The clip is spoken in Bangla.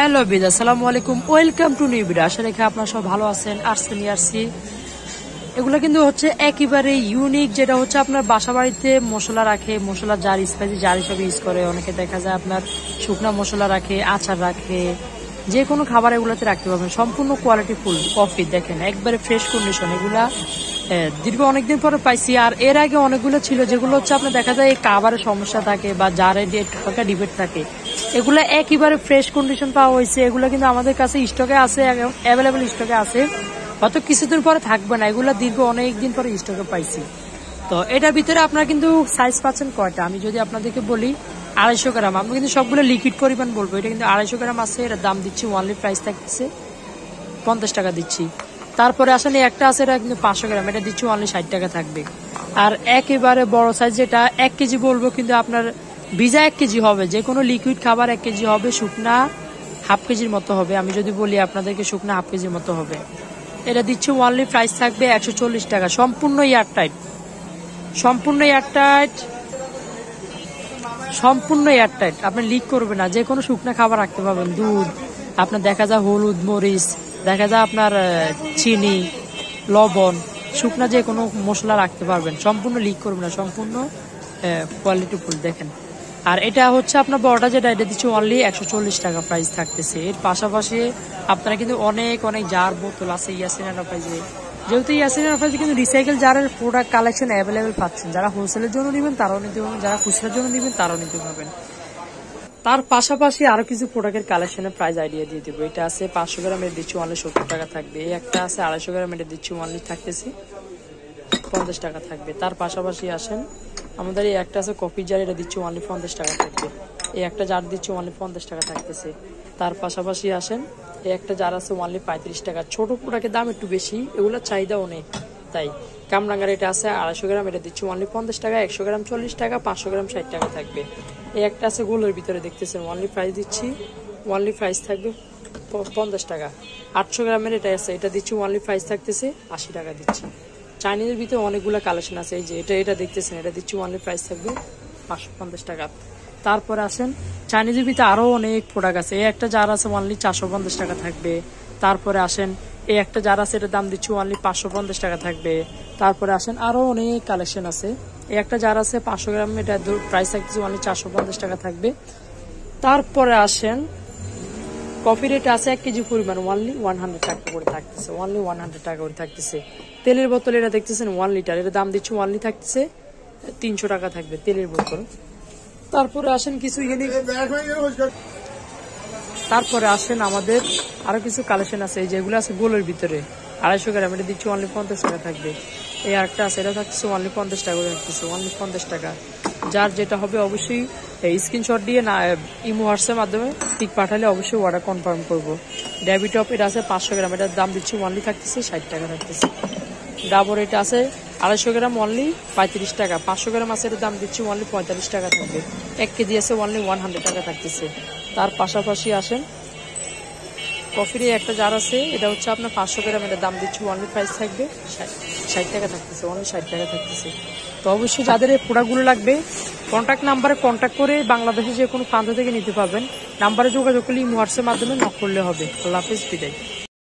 হ্যালো বিদ, আসসালামু আলাইকুম, ওয়েলকাম টু নিউ ভিডিও। আশা রেখে আপনারা সব ভালো আছেন। আজকে নিয়ে আসছি এগুলো কিন্তু হচ্ছে একেবারে ইউনিক, যেটা হচ্ছে আপনার বাসা বাড়িতে মশলা রাখে, মশলা জার, স্পাইসি জার হিসেবে ইউজ করে। অনেকে দেখা যায় আপনার শুকনা মশলা রাখে, আচার রাখে, যে কোনো খাবার এগুলোতে রাখতে পারবেন। সম্পূর্ণ কোয়ালিটি ফুল কফি, দেখেন একবারে ফ্রেশ কন্ডিশন। এগুলা দীর্ঘ অনেকদিন পরে পাইছি। আর এর আগে অনেকগুলো ছিল যেগুলো হচ্ছে আপনার দেখা যায় কাভারের সমস্যা থাকে বা জারে ডিবেট থাকে, এগুলো একেবারে ফ্রেশ কন্ডিশন পাওয়া হয়েছে। এগুলো কিন্তু আমাদের কাছে স্টকে আছে, অ্যাভেলেবেল স্টকে আছে, হয়তো কিছুদিন পরে থাকবে না। এগুলো দীর্ঘ অনেকদিন পরে স্টকে পাইছি। তো এটার ভিতরে আপনারা কিন্তু সাইজ পাচ্ছেন কয়টা, আমি যদি আপনাদেরকে বলি 250 গ্রাম। আমি কিন্তু সবগুলো লিকুইড পরিমাণ বলবো। এটা কিন্তু 250 গ্রাম আছে। এটার দাম দিচ্ছি ওয়ানলি, প্রাইস থাকছে 50 টাকা দিচ্ছি। তারপরে আসলে একটা আছে, এটা কিন্তু 500 গ্রাম, এটা দিচ্ছি ওয়ানলি 60 টাকা থাকবে। আর একেবারে বড় সাইজ যেটা 1 কেজি বলবো, কিন্তু আপনার ভিজা 1 কেজি হবে, যে কোনো লিকুইড খাবার 1 কেজি হবে, শুকনা হাফ কেজির মতো হবে। আমি যদি বলি আপনাদেরকে শুকনা হাফ কেজির মতো হবে। এটা দিচ্ছি ওয়ানলি, প্রাইস থাকবে 140 টাকা। সম্পূর্ণ এয়ারটাইট, সম্পূর্ণ এয়ারটাইট, সম্পূর্ণ এয়ারটাইট। আপনি লিক করবে না, যে কোনো শুকনা খাবার রাখতে পারবেন। দুধ, আপনার দেখা যায় হলুদ মরিচ, দেখা যায় আপনার চিনি, লবণ, শুকনা যে কোনো মশলা রাখতে পারবেন। সম্পূর্ণ লিক করবে না, সম্পূর্ণ কোয়ালিটি ফুল। দেখেন। আর এটা হচ্ছে আপনার বড়টা যেটা, এটা দিচ্ছে অনলি 140 টাকা প্রাইস থাকতেছে। এর পাশাপাশি আপনারা কিন্তু অনেক অনেক জার বোতল আছে ইয়াসিন এন্টারপ্রাইজে। যেহেতু ইয়াসিন এন্টারপ্রাইজে কিন্তু রিসাইকেল জারের প্রোডাক্ট কালেকশন অ্যাভেলেবেল পাচ্ছেন। যারা হোলসেলের জন্য নেবেন তারাও নিতে পারবেন, যারা খুচরার জন্য নেবেন তারাও নিতে পারবেন। তার পাশাপাশি আরো কিছু প্রোডাক্টের কালেকশনের প্রাইস আইডিয়া দিয়ে দিব। এটা আছে 500 গ্রাম, এটা দিচ্ছি অনলি 70 টাকা থাকবে। এই একটা আছে 250 গ্রাম, এটা দিচ্ছি অনলি থাকতেছে 50 টাকা থাকবে। তার পাশাপাশি আসেন আমাদের এই একটা আছে কফি জার, এটা দিচ্ছি অনলি 50 টাকা থাকবে। এই একটা জার দিচ্ছি অনলি 50 টাকা থাকতেছে। তার পাশাপাশি আসেন এই একটা জার আছে অনলি 35 টাকা। ছোট প্রোডাক্টের দাম একটু বেশি, এগুলোর চাহিদা অনেক, তাই কামরাঙ্গার এটা আছে 250 গ্রাম, এটা দিচ্ছি অনলি 50 টাকা। 100 গ্রাম 40 টাকা, 500 গ্রাম 60 টাকা থাকবে। এই একটা আছে গোলের ভিতরে, দেখতেছেন অনলি প্রাইস দিচ্ছি, অনলি প্রাইস থাকবে 50 টাকা। 800 গ্রামের এটা আছে, এটা দিচ্ছি অনলি প্রাইস থাকতেছে 80 টাকা দিচ্ছি। চাইনিজের ভিতরে অনেকগুলো কালেকশন আছে। এই যে এটা দেখতেছেন, এটা দিচ্ছি অনলি প্রাইস থাকবে 550 টাকা। তারপরে আসেন চাইনিজের ভিতরে আরো অনেক প্রোডাক্ট আছে। এই একটা জার আছে অনলি 450 টাকা থাকবে। তারপরে আসেন এই একটা জার আছে, এটার দাম দিচ্ছি অনলি 550 টাকা থাকবে। তারপরে আসেন আরো অনেক কালেকশন আছে। এই একটা জার আছে 500 গ্রাম, এটা প্রাইস থাকতেছে অনলি 450 টাকা থাকবে। তারপরে আসেন কফি রেট আছে 1 কেজি পরিমাণ অনলি 100 টাকা করে থাকতেছে, অনলি 100 টাকা করে থাকতেছে। তেলের বোতল এটা দেখতেছেন 1 লিটার, এর দাম দিচ্ছি অনলি থাকতেছে 300 টাকা থাকবে তেলের বোতল। তারপরে আসেন কিছু তারপরে আসেন আমাদের আরো কিছু কালেকশন আছে, যেগুলো আছে গোলের ভিতরে 250 গ্রাম, এটা দিচ্ছি অনলি 50 টাকা থাকবে। এই আরেকটা আছে, এটা থাকছে অনলি 50 টাকা করে থাকতেছে, অনলি 50 টাকা। যার যেটা হবে অবশ্যই স্ক্রিনশট দিয়ে না ইমো হোয়াটসঅ্যাপের মাধ্যমে পিক পাঠালে অবশ্যই অর্ডার কনফার্ম করবো। ডেবিট অফ এটা আছে 500 গ্রাম, এটার দাম দিচ্ছি অনলি থাকতেছে 60 টাকা থাকতেছে। ডাবর এটা আছে 250 গ্রাম অনলি 35 টাকা। 500 গ্রাম আছে, এটার দাম দিচ্ছি অনলি 45 টাকা থাকবে। 1 কেজি আছে অনলি 100 টাকা থাকতেছে। তার পাশাপাশি আসেন কফির একটা জার আছে, এটা হচ্ছে আপনার 500 গ্রাম, এটার দাম দিচ্ছি অনলি প্রাইস থাকবে 60 টাকা থাকতেছে, অনলি 60 টাকা থাকতেছে। তো অবশ্যই যাদের এই প্রোডাক্টগুলো লাগবে কন্ট্যাক্ট নাম্বারে কন্ট্যাক্ট করে বাংলাদেশে যে কোনো প্রান্ত থেকে নিতে পারবেন। নাম্বারে যোগাযোগ করলে হোয়াটসঅ্যাপের মাধ্যমে নক করলে হবে। আল্লাহ হাফেজ, বিদায়।